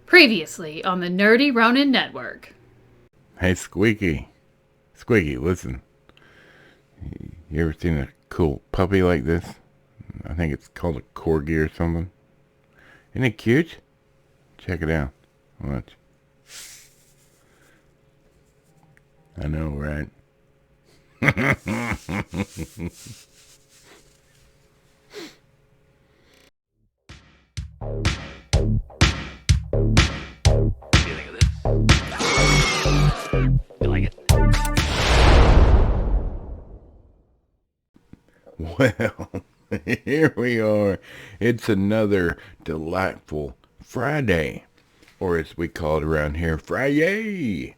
Previously on the Nerdy Ronin Network. Hey, Squeaky. Squeaky, listen. You ever seen a cool puppy like this? I think it's called a corgi or something. Isn't it cute? Check it out. Watch. I know, right? Feeling of this? You like it? Well, here we are. It's another delightful Friday. Or as we call it around here, Fri-Yay.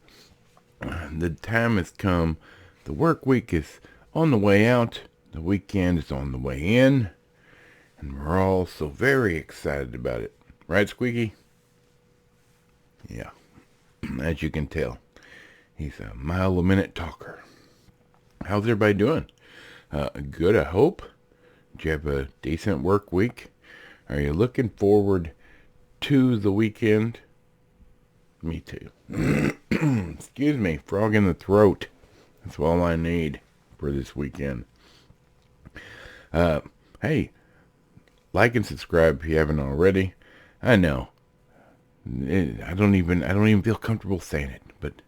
The time has come. The work week is on the way out. The weekend is on the way in. And we're all so very excited about it. Right, Squeaky? Yeah. As you can tell, he's a mile-a-minute talker. How's everybody doing? Good, I hope. Did you have a decent work week? Are you looking forward to the weekend? Me too. Excuse me, frog in the throat. That's all I need for this weekend. Hey, like and subscribe if you haven't already. I know. I don't even feel comfortable saying it, but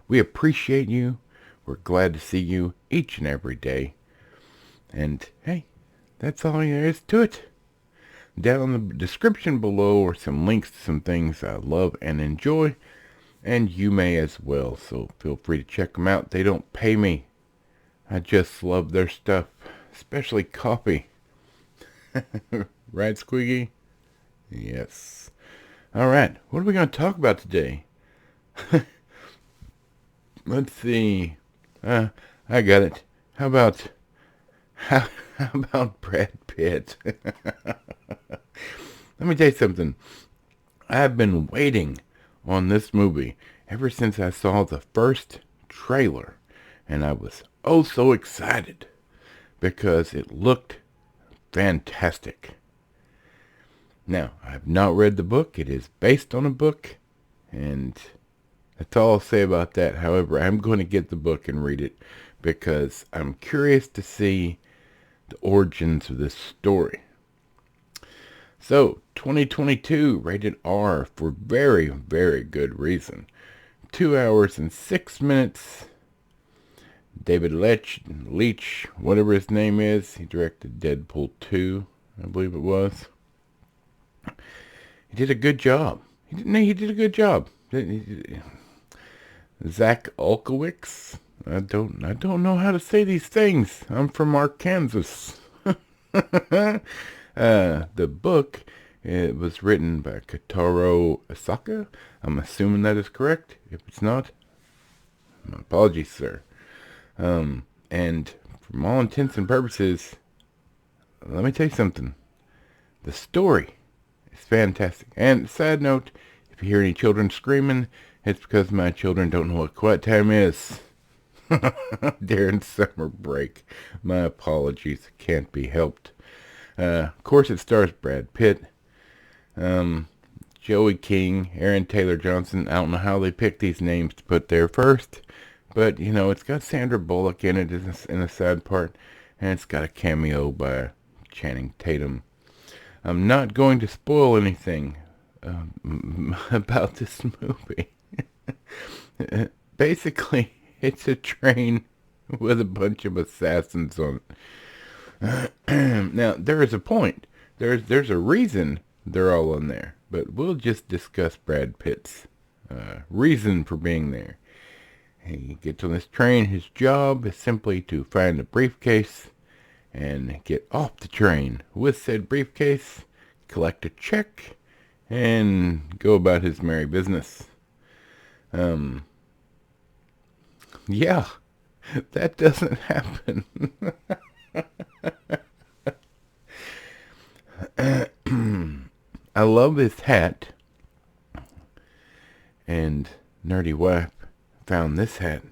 we appreciate you. We're glad to see you each and every day. And hey, that's all there is to it. Down in the description below are some links to some things I love and enjoy, and you may as well, so feel free to check them out. They don't pay me. I just love their stuff, especially coffee. Right, Squeaky? Yes. Alright, what are we going to talk about today? Let's see. I got it. How about Brad Pitt? Let me tell you something. I've been waiting on this movie ever since I saw the first trailer. And I was oh so excited because it looked fantastic. Now, I've not read the book. It is based on a book. And that's all I'll say about that. However, I'm going to get the book and read it because I'm curious to see the origins of this story. So, 2022, rated R for very, very good reason. 2 hours and 6 minutes. David Leitch, whatever his name is, he directed Deadpool 2, I believe it was. He did a good job. He did a good job. Zach Olkowicz. I don't know how to say these things. I'm from Arkansas. The book, it was written by Kotaro Asaka. I'm assuming that is correct. If it's not, my apologies, sir. And from all intents and purposes, let me tell you something. The story is fantastic. And side note, if you hear any children screaming, it's because my children don't know what quiet time is. During summer break. My apologies. Can't be helped. Of course, it stars Brad Pitt, Joey King, Aaron Taylor Johnson. I don't know how they picked these names to put there first, but you know, it's got Sandra Bullock in it in the sad part, and it's got a cameo by Channing Tatum. I'm not going to spoil anything about this movie. Basically, it's a train with a bunch of assassins on it. Now, there is a point. There's a reason they're all in there. But we'll just discuss Brad Pitt's reason for being there. He gets on this train. His job is simply to find a briefcase and get off the train with said briefcase, collect a check, and go about his merry business. Yeah, that doesn't happen. I love his hat. And Nerdy Wife found this hat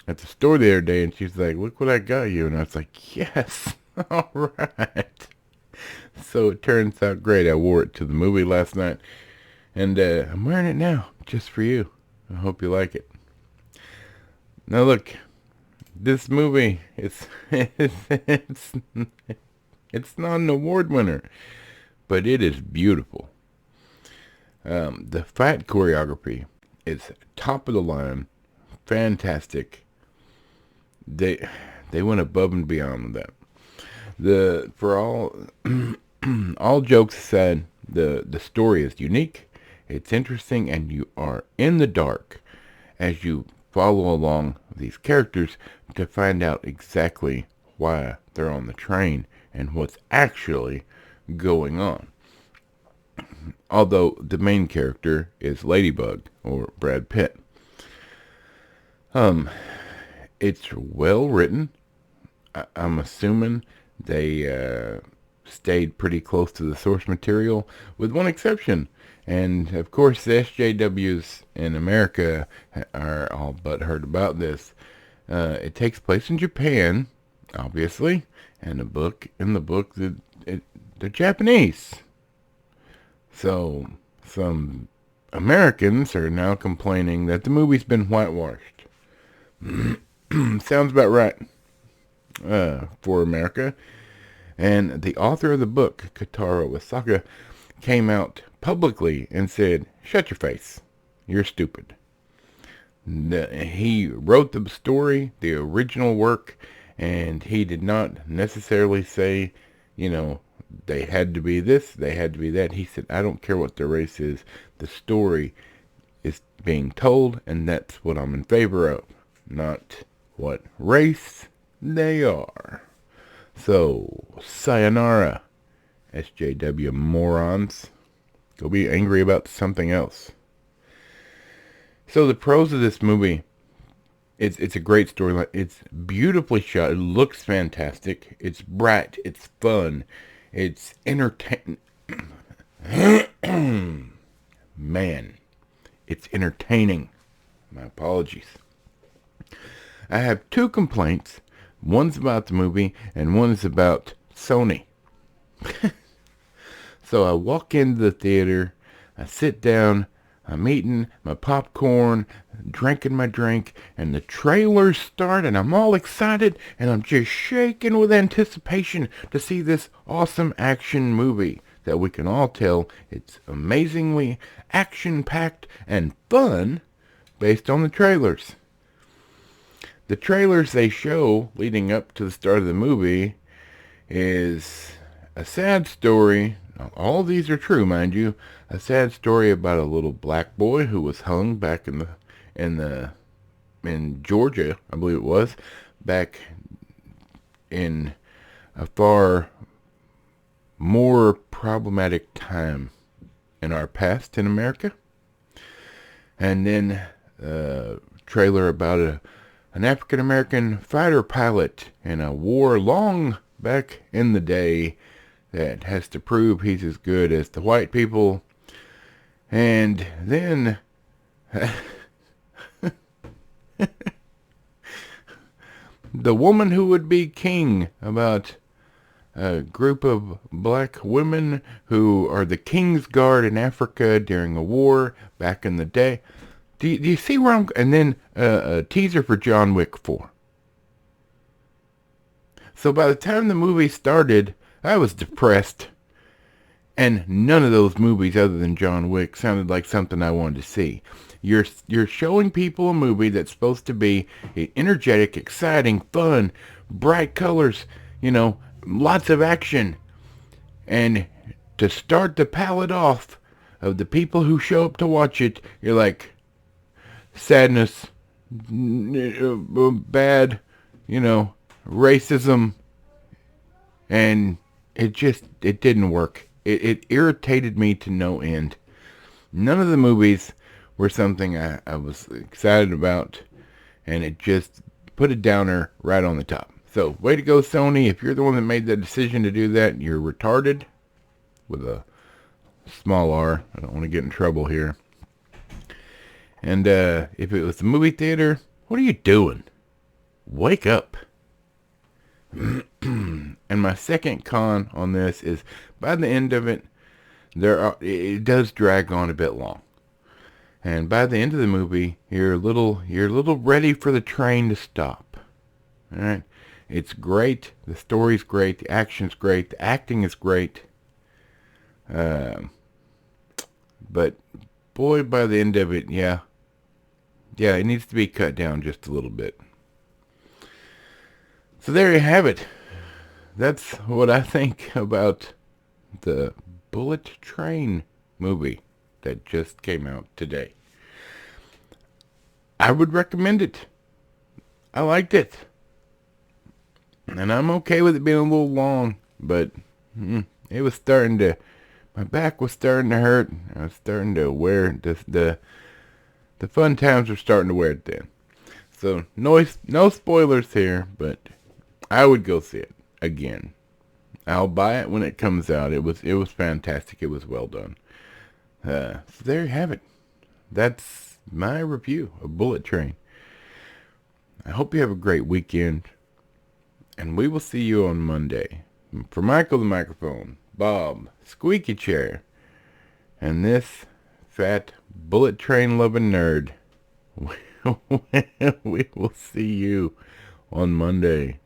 at the store the other day, and she's like, look what I got you. And I was like, yes, alright. So it turns out great. I wore it to the movie last night. And I'm wearing it now, just for you. I hope you like it. Now look, this movie, it's not an award winner, but it is beautiful. The fight choreography is top of the line, fantastic. They went above and beyond with that. For all jokes aside, the story is unique, it's interesting, and you are in the dark as you follow along these characters to find out exactly why they're on the train and what's actually going on. Although the main character is Ladybug, or Brad Pitt. It's well written. I'm assuming they stayed pretty close to the source material, with one exception. And of course, the SJWs in America are all butthurt about this. It takes place in Japan, obviously, and in the book, they're Japanese. So, some Americans are now complaining that the movie's been whitewashed. Sounds about right for America. And the author of the book, Kotaro Wasaka, came out publicly and said, "Shut your face. You're stupid." He wrote the story, the original work, and he did not necessarily say, they had to be this, they had to be that. He said, "I don't care what the race is. The story is being told, and that's what I'm in favor of, not what race they are." So, sayonara, SJW morons. Go be angry about something else. So the pros of this movie, it's a great storyline. It's beautifully shot. It looks fantastic. It's bright. It's fun. It's entertaining. Man, it's entertaining. My apologies. I have two complaints. One's about the movie, and one's about Sony. So I walk into the theater, I sit down, I'm eating my popcorn, drinking my drink, and the trailers start, and I'm all excited, and I'm just shaking with anticipation to see this awesome action movie that we can all tell it's amazingly action-packed and fun based on the trailers. The trailers they show leading up to the start of the movie is a sad story. All these are true, mind you. A sad story about a little black boy who was hung back in Georgia, I believe it was, back in a far more problematic time in our past in America. And then a trailer about an African-American fighter pilot in a war long back in the day that has to prove he's as good as the white people. And then the woman who would be king, about a group of black women who are the King's Guard in Africa during a war back in the day. Do you see where I'm... And then a teaser for John Wick 4. So by the time the movie started, I was depressed. And none of those movies other than John Wick sounded like something I wanted to see. You're showing people a movie that's supposed to be energetic, exciting, fun, bright colors, lots of action. And to start the palette off of the people who show up to watch it, you're like, sadness, bad, racism, and it didn't work. It irritated me to no end. None of the movies were something I was excited about, and it just put a downer right on the top. So, way to go, Sony. If you're the one that made the decision to do that, you're retarded, with a small r. I don't want to get in trouble here. And if it was the movie theater, what are you doing? Wake up. And my second con on this is, by the end of it, it does drag on a bit long. And by the end of the movie, you're a little ready for the train to stop. All right, it's great. The story's great. The action's great. The acting is great. But boy, by the end of it, yeah, it needs to be cut down just a little bit. So there you have it. That's what I think about the Bullet Train movie that just came out today. I would recommend it. I liked it. And I'm okay with it being a little long, but it was starting to, my back was starting to hurt. I was starting to wear, the fun times were starting to wear it thin. So no spoilers here, but I would go see it again. I'll buy it when it comes out. It was fantastic. It was well done. So there you have it. That's my review of Bullet Train. I hope you have a great weekend, and we will see you on Monday. For Michael the Microphone, Bob, Squeaky Chair, and this fat Bullet Train loving nerd, we will see you on Monday.